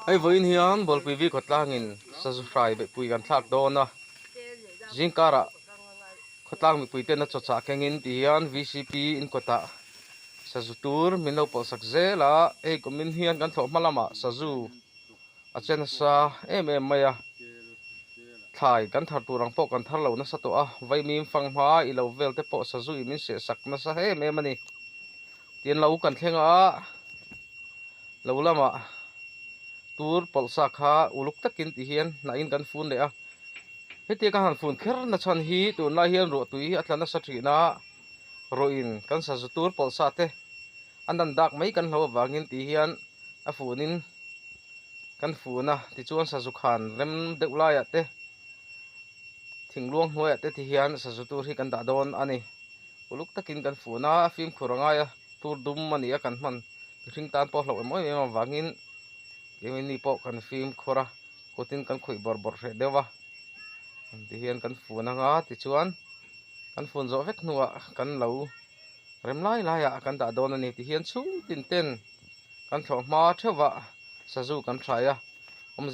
ai voin hiam bol pv khotlang sa su fry be pui kan thak do na jingkara khotlang mi pui te na chocha kengin ti hian vcp in kota sa zu tur minlo pol sak zela ei komin hian kan tho malama sa zu achen sa maya thai kan thar turang po kan thar lo na sa to a vai mim fang ma I lo vel te po sa zu I min se sak na sa mani tin lo kan thlenga lo lama tur pol sa kha uluk takin ti hian na in kan fun le a heti ka han fun kher na chan hi tu na hian ro tui atlana sa thina ro in kan sa zu tur pol sa te anan dak mai kan lo wangin ti hian a funin kan funa ti chuan sa zu khan rem deula ya te thingluang hnuai te ti hian sa zu tur hi kan da don ani uluk takin kan funa film khuranga ya tur dum mani a kan man thing tan po hlo moi ma wangin ni po kan film khora kotin kan khoi bor bor re dewa ti hian kan funa nga ti chuan kan fun zo vek nuwa kan lo rem lai lai a kan da don ani ti hian chung tin ten kan thlo ma thewa sa zu kan thraya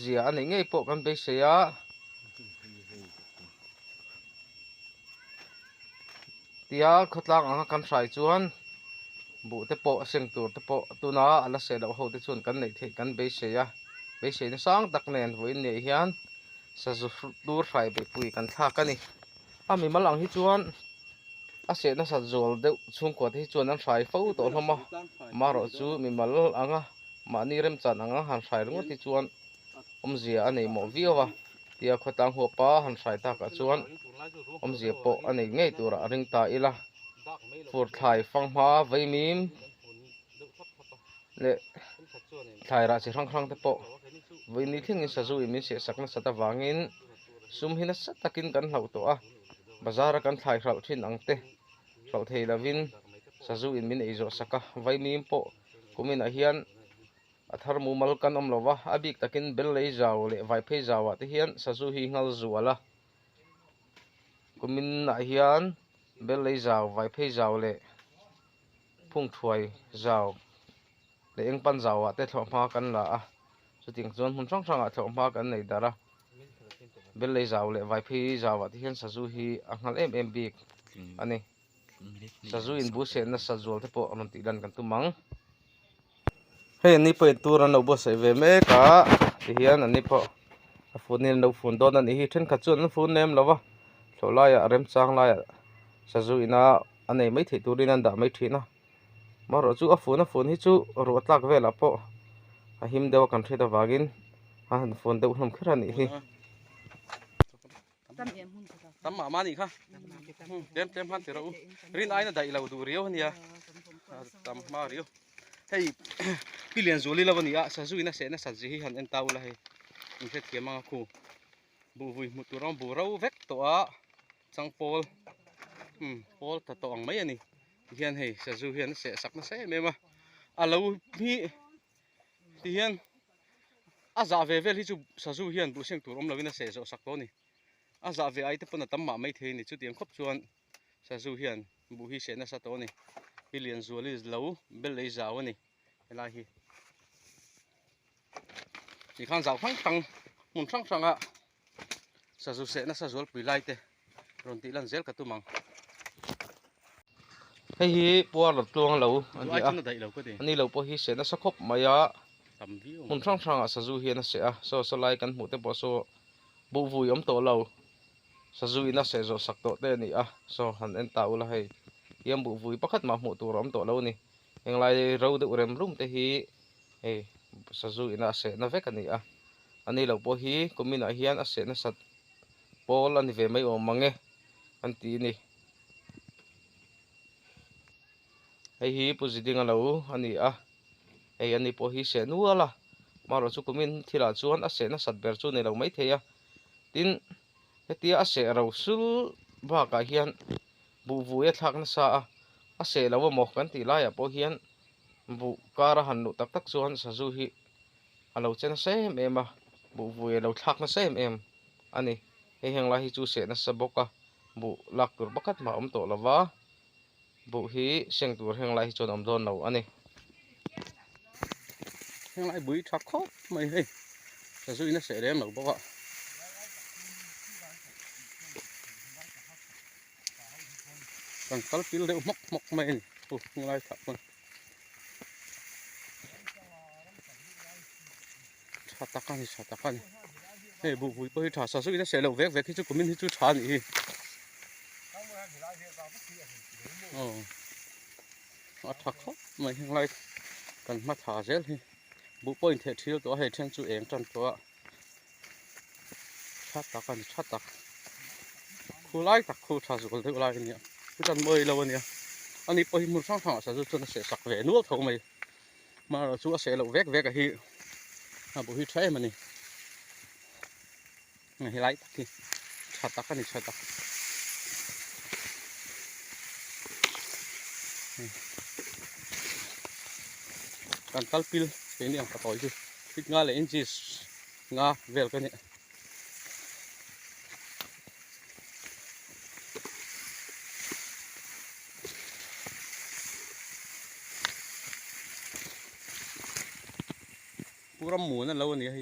zia ani ngei po kan be se ya tia khotlang anga kan thrai chuan bu te po seng tur te po tuna ala se lo ho te chuan kan nei the kan be se ya be se ni sang tak nen voin nei hian sa zu dur fai be pui kan thla ka ni ami malang hi chuan a se na sa zol de chung ko hi chuan an thrai fo to hloma maro chu mi mal anga mani rem chan anga han thrai ringo ti chuan zia anei mo viwa tia khotang ho pa han thrai ta ka chuan zia po anei ngei tura ring ta ila fur thai fang ma vai mim le thai ra chi rang rang te po vai ni thing in sa zu I min se sakna sata wangin sum hina satakin kan hlau to a bazar kan thai hral thin ang te hral thei lavin sa zu in min eizo saka vai mim po kumin a hian athar mu mal kan om lova abik takin bel lei zaw le vai phei zawa te hian sa zu hi ngal zuala kumin a hian bel lei zaw vai phei zaw le phung thuai zaw le eng pan zawa te thlo ma kan la a chuting chuan hun sang sang a thlo ma kan nei dara bel lei zaw le vai phei zawa te hian sa zu hi a ngal em bik ani sa zu in bu se na sa zol te po anon ti dan kan tumang hei ni po tur an lo bo sai ve me ka ti hian ani po a funin lo fun don ani hi then kha chuan an fun nem lova thlo lai a rem chang lai sa zu ina anei mai thei turin an da mai thina maro chu a fun hi chu ro tlak vela po a him dewa kan theta wagin han fun deuh hlom khera ni hi tam ma mani kha tem han tero rin aina dai lo du rio nia tam ma rio hei pilian zoli lawani a sa zu ina se na sa ji hi han en taula hei in thet ke ma khu bu vui mu turam bu ro vek to a chang pol pol ta to ang mai ani hian hei sa zu hian se sakna se mema alo hi ti hian a za ve vel hi chu sa zu hian bu seng tur om lovina se zo sak to ni a za ve ai te pona tam ma mai the ni chu tiang khop chuan sa zu hian bu hi se na sa to ni pilian zoli lo bel lei zaw ani ela hi chỉ khang giàu phăng tăng muốn sang sang ạ sa zu se na sa zol pui lai te ron ti lan zel ka tu mang hei hi puar lot tuang lo ani lo po hi se na sa khop maya mun sang sang a sa zu hi na se a so lai kan mu te po so bu vui om to lo sa zu ina se zo sak to te ni a so han en ta ula hei yam bu vui pakhat ma mu tu rom to lo ni eng lai ro de rem rum te hi hei sa zu ina se na vek ani a ani lo po hi kumin a hian a se na sat pol ani ve mai o mange an ti ni hei hi puziding alo ani a hei ani po hi se nuala maro chu kumin thila chuan a se na sat ber chu nei lo mai theya tin hetia a se ro sul ba ka hian bu vuya thak na sa a se lo mo kan ti lai a po hian bu kara han nu tak tak chuan sa zu hi alo chen se mema bu vuya lo thak na se em ani hei heng lai hi chu se na sa boka bu lak tur bakat ma om to lawa bu hi seng tur heng lai hi chon om don lo ani hang lại bụi thắc khóc mày hey sa su nó sẽ đem được bốc ạ còn tao pil đều mọc mày này hang lại thắc con chặt tắc hey bụi bụi thả sa su nó sẽ lẩu vét vét cái chỗ của mình chỗ chả nhỉ thắc khóc mày hang lại cần mắt thả dễ thì bụi bôi thể thiếuตัวให้เช่นจู่เองจนตัวชัดตักคู่ไล่ตักคู่ชาสุกเท่าไรเนี่ยคู่จันมวยแล้วเนี่ยอันนี้ไปมุดช่างทางสาสุจนเสียสักเวนัวทงไหมมาเราสู้เสียเราแวกกับฮีบุฮีใช้มันนี่ไล่ตักที่ชัดตักกันนี่ชัดตักการตัลปิลเป็นอย่างกระต่อยคือพิกงาเลยอินจิสงาเวลกันเนี่ยปูรำหมูนั่นแล้ววันนี้ให้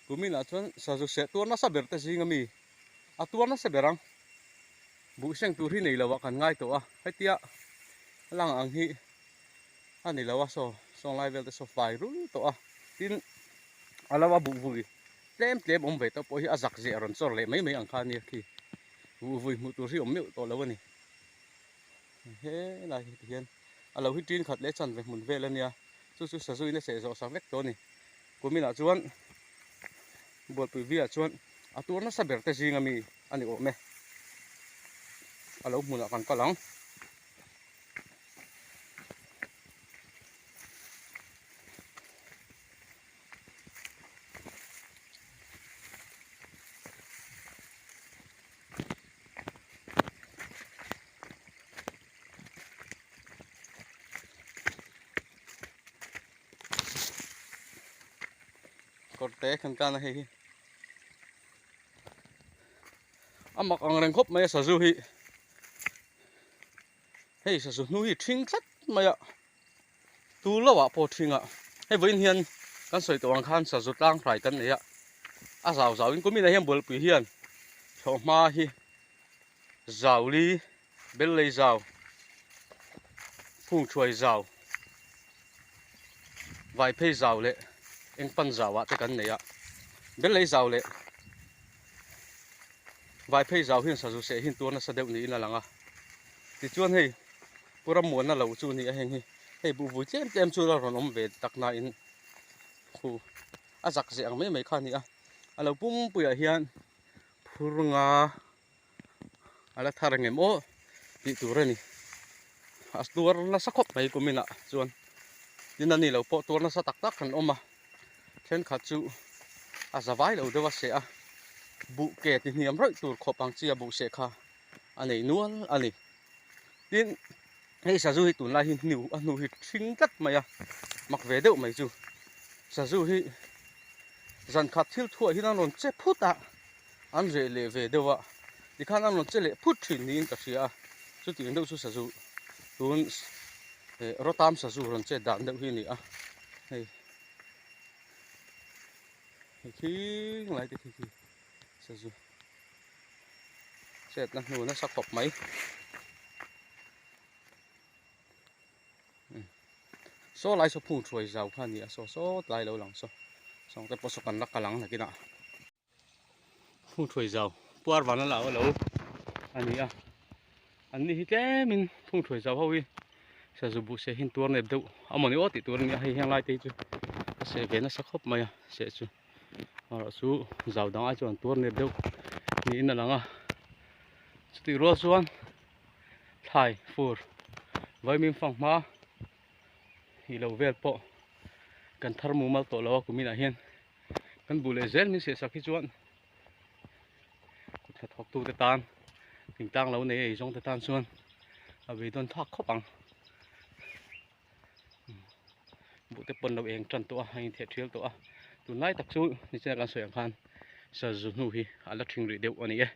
กูมีน่ะชวนสาวเสียตัวน่าสับเบิร์ตสิงมีตัวน่าสับเบิรังบุเสียงตัวที่ไหนแล้ววะกันง่ายตัวให้เตี้ยหลังอังฮีอันนี้แล้ววะส่งไลน์เวลแต่ส่งไฟรู้ตัวทีนอะไรวะบุยเต็มอมเวทตัวพอที่อาจักเจริญสอร์เลยไม่อังคารเนี่ยคือบุยมุตัวที่อมมิวตัวแล้ววันนี้เฮ้ยอะไรที่เห็นเราที่จีนขัดเล็กจันไปหมุนเวลเนี่ยสู้สาวๆนี่เสียสาวเล็กตัวนี้กูมีน่ะชวนบวชปุยวิชวนตัวน่าสับเบิร์ตสิงมีอันนี้โอ้แม่เราหมุนกันก็หลังกดเตะขันกันให้มักอังเริงครบไหมสาสุให้สาสุนู้ยทิ้งชัดไหมตูแล้ววะพอทิ้งให้วินเฮียนกันสวยตัวอังคารสาสุตั้งไฟกันเนี่ยสาวอินก็มีอะไรเฮียนบวลปีเฮียนชอบมาฮีสาวลีเบลเลยสาวพุ่งช่วยสาวไวเพย์สาวเลยเอ็งปั้นสาวแต่กันเนี่ยเบลเลยสาวเลยไวเพย์สาวเฮียนสาสุเสียหินตัวน่ะเสด็จนี้นั่นแหละที่ชวนให้พวกเราหมุนน่ะเราจูนี่เองให้บุยเต็มจูเราหนอมเวทตักนาอินคูจักเสียงไม่ข้านี่เราปุ้มปุยเฮียนพูดงาอะไรทารงเงโมติตัวนี่ตัวน่ะสักขบไปกูมีน่ะชวนดินนี่เราพอตัวน่ะสักตักกันออกมาเช่นขัดจูสบายเราเดี๋ยวเสียบุเกตนี่ยมร้อยตัวขบังเจียบุเสียค่ะอันนี้นัวอันนี้ดินให้สาธุให้ตุนลายหินนิวอันนู้นทิ้งกัดไหมมักเวเดอไหมจูสาธุให้จันขัดทิลทั่วที่นั่นนนเจ็บพุทธอันเรเลเวเดวะดิข้านั่นนนเจเลพุทธินี่ตัดเสียสุดที่นั่นสุดสาธุตุนรถตามสาธุนนเจดันเดวที่นี่ให้ขี้อะไรที่ขี้สาธุเสร็จนะหนูน่าสักขบไหมโซ่ไล่โซ่พุ่งช่วยเจ้าพันนี่โซ่ไล่เราหลังโซ่ส่งแต่ประสบการณ์รักกะหลังนะกินพุ่งช่วยเจ้าปวดวันนั้นเราอันนี้ที่แท้มินพุ่งช่วยเจ้าเขาวิเสียบุเสียหินตัวเนี่ยดูเอาหมดนี่ว่าติดตัวนี้ให้ยังไล่ตีจูเสียเกินน่าสักขบไหมเสียจูสู้เจ้าดังไอ้จวนตัวเนี่ยดูนี่นั่นหลังสติรัวส่วนไทยฟูร์ไว้มีฝั่งมาฮีเราเวลปอกันทาร์มูมาตัวเราคุมีน่าเห็นกันบุเลเซนมีเสียสักที่จวนกุศลทอกตูเตตานถึงตั้งเราในจงเตตานส่วนเอาไปโดนทักเข้าปังบุเตปนเราเองจันตัวให้เทียบเทียบตัวตุนไล่ตักสู้นี่จะการสวยงามสะดุดหูฮีอะไรทิ้งรีเดียวอันนี้